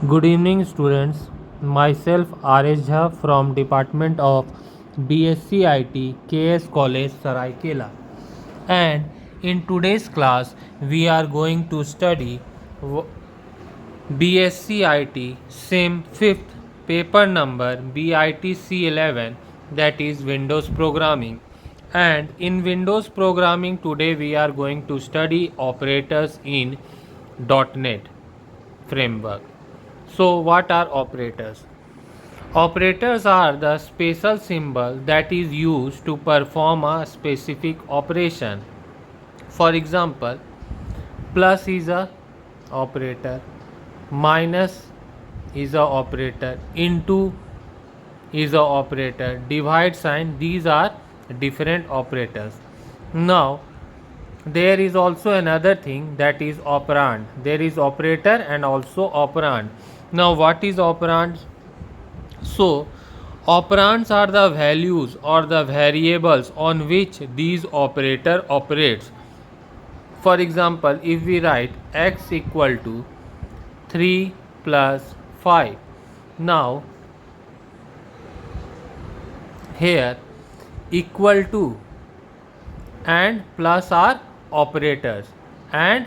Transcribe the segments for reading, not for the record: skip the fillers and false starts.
Good evening, students. Myself R.S. Jha from Department of BSc IT, KS College, Saraikela. And in today's class, we are going to study BSc IT SIM 5th paper number BITC 11, that is Windows Programming. And in Windows Programming, today we are going to study operators in .NET framework. So, what are operators? Operators are the special symbol that is used to perform a specific operation. For example, plus is a operator, minus is a operator, into is a operator, divide sign, these are different operators. Now, there is also another thing, that is operand. There is operator and also operand. Now, what is operand? So, operands are the values or the variables on which these operator operates. For example, if we write x equal to 3 plus 5. Now, here equal to and plus are operators, and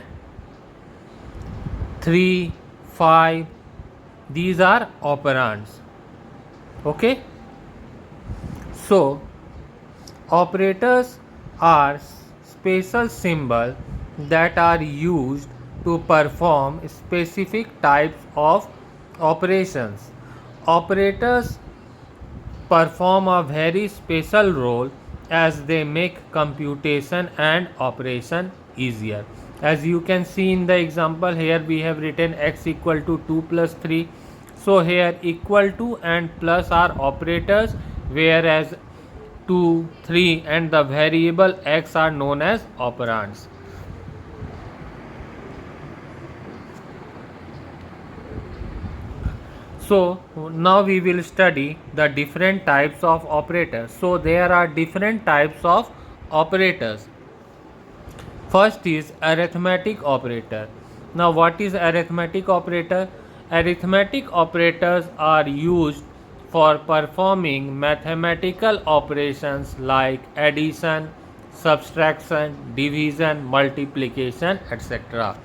3, 5, these are operands. Okay, so operators are special symbols that are used to perform specific types of operations. Operators perform a very special role as they make computation and operation easier. As you can see in the example, here we have written x equal to 2 plus 3. So here equal to and plus are operators, whereas 2, 3 and the variable x are known as operands. So now we will study the different types of operators. So there are different types of operators. First is arithmetic operator. Now what is arithmetic operator? Arithmetic operators are used for performing mathematical operations like addition, subtraction, division, multiplication, etc.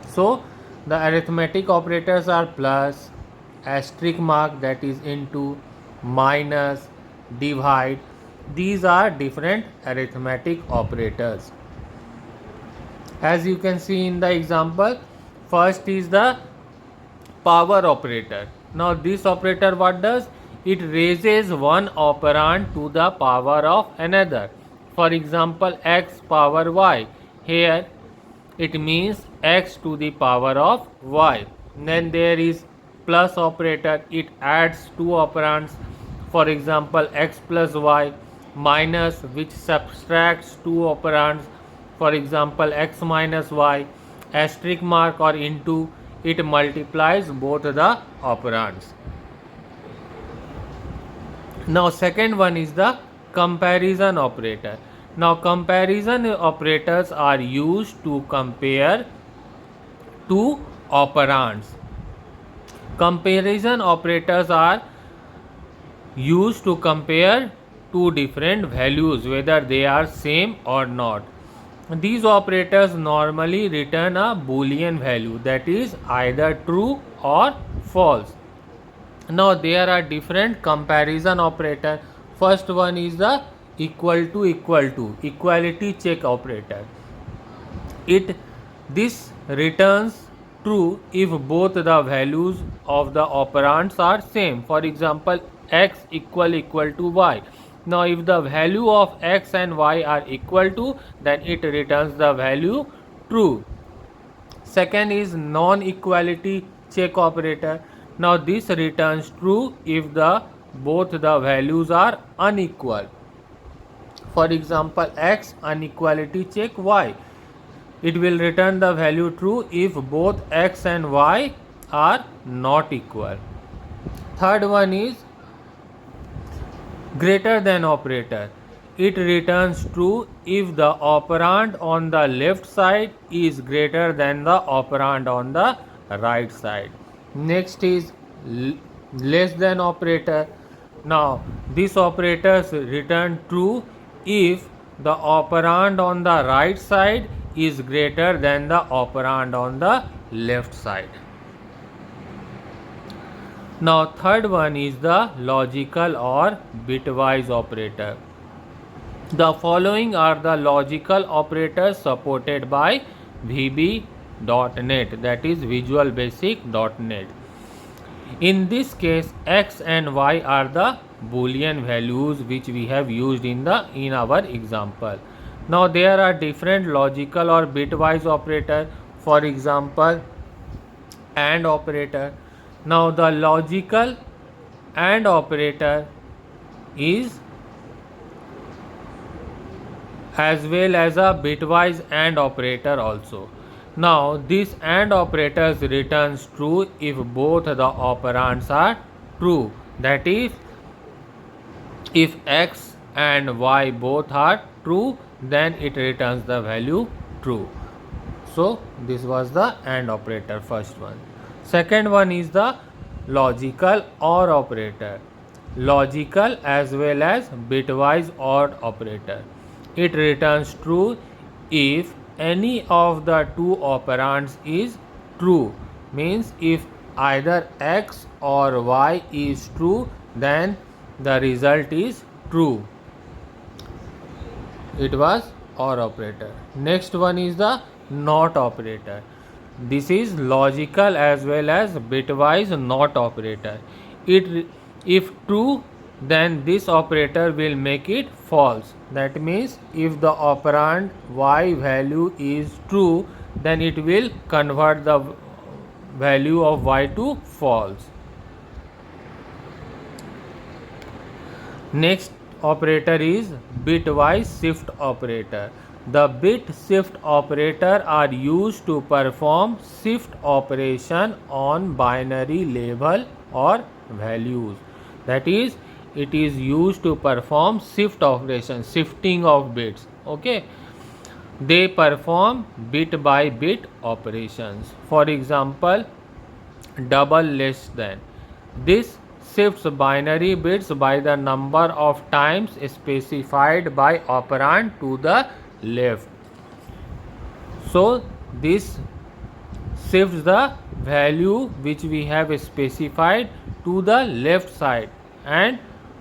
So the arithmetic operators are plus, asterisk mark, that is into, minus, divide. These are different arithmetic operators. As you can see in the example, first is the power operator. Now this operator what does? It raises one operand to the power of another. For example, x power y. Here it means x to the power of y. Then there is plus operator. It adds two operands. For example, x plus y, minus, which subtracts two operands. For example, x minus y, asterisk mark or into, it multiplies both the operands. Now second one is the comparison operator. Now comparison operators are used to compare two operands. Comparison operators are used to compare two different values whether they are same or not. These operators normally return a boolean value, that is either true or false. Now there are different comparison operator. First one is the equal to equality check operator. This returns true if both the values of the operands are same. For example, x equal to y. Now if the value of x and y are equal to, then it returns the value true. Second is non-equality check operator. Now this returns true if both the values are unequal. For example, x inequality check y. It will return the value true if both x and y are not equal. Third one is greater than operator. It returns true if the operand on the left side is greater than the operand on the right side. Next is less than operator. Now this operators return true if the operand on the right side is greater than the operand on the left side. Now third one is the logical or bitwise operator. The following are the logical operators supported by VB.NET, that is Visual Basic.NET. In this case, x and y are the Boolean values which we have used in our example. Now there are different logical or bitwise operator. For example, AND operator. Now the logical AND operator is as well as a bitwise AND operator also. Now this AND operators returns true if both the operands are true, that is if x and y both are true, then it returns the value true. So this was the AND operator, first one. Second one is the logical OR operator. Logical as well as bitwise OR operator. It returns true if any of the two operands is true. Means if either x or y is true, then the result is true. It was OR operator. Next one is the NOT operator. This is logical as well as bitwise NOT operator. If true, then this operator will make it false. That means if the operand y value is true, then it will convert the value of y to false. Next operator is bitwise shift operator. The bit shift operator are used to perform shift operation on binary level or values. That is, it is used to perform shift operation, shifting of bits. Okay, they perform bit by bit operations. For example, double less than. This shifts binary bits by the number of times specified by operand to the left. So this shifts the value which we have specified to the left side, and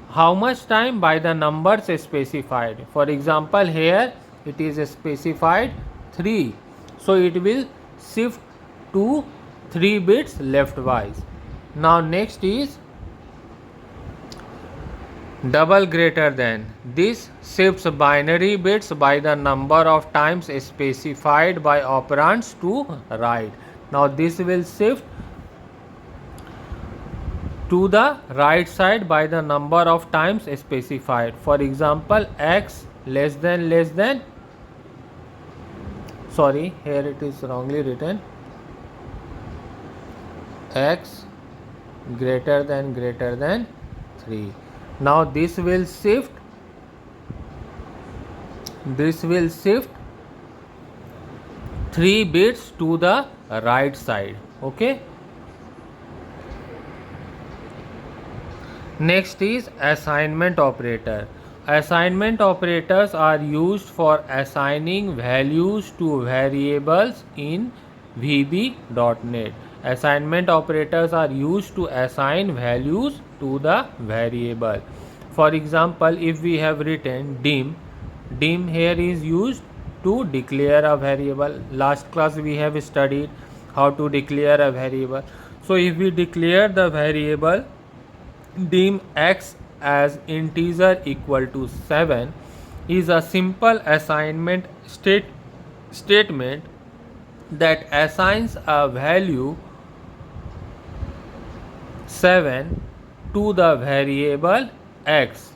how much time? By the numbers specified. For example, here it is specified 3, so it will shift to 3 bits leftwise. Now next is double greater than. This shifts binary bits by the number of times specified by operands to right. Now this will shift to the right side by the number of times specified. For example, x less than, sorry, here it is wrongly written, x greater than 3. Now this will shift 3 bits to the right side. Okay. Next is assignment operator. Assignment operators are used for assigning values to variables in VB.NET. Assignment operators are used to assign values to the variable. For example, if we have written dim here is used to declare a variable. Last class we have studied how to declare a variable. So if we declare the variable dim x as integer equal to 7 is a simple assignment statement that assigns a value 7 to the variable x.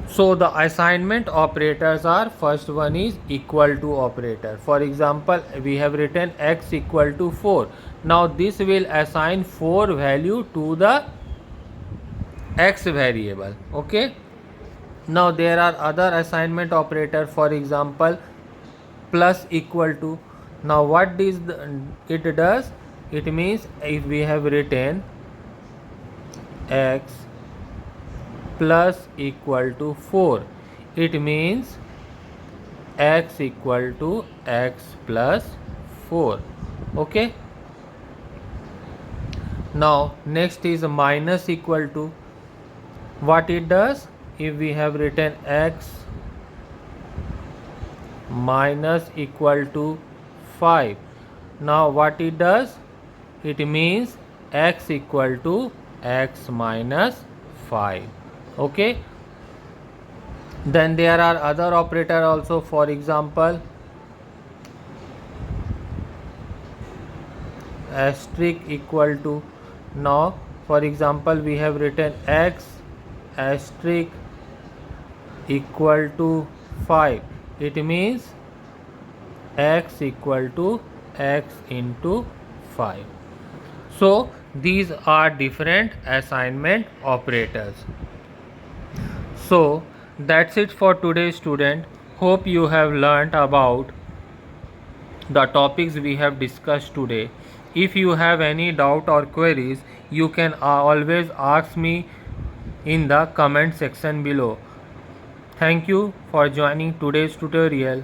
So the assignment operators are, first one is equal to operator. For example, we have written x equal to 4. Now this will assign 4 value to the x variable. Okay. Now there are other assignment operator. For example, plus equal to. Now what it does? It means if we have written x plus equal to 4, it means x equal to x plus 4. Okay. Now next is minus equal to. What it does? If we have written x minus equal to 5, now what it does? It means x equal to x minus 5. Okay. Then there are other operator also. For example, asterisk equal to. Now for example, we have written x asterisk equal to 5. It means x equal to x into 5. So these are different assignment operators. So that's it for today, student. Hope you have learnt about the topics we have discussed today. If you have any doubt or queries, you can always ask me in the comment section below. Thank you for joining today's tutorial.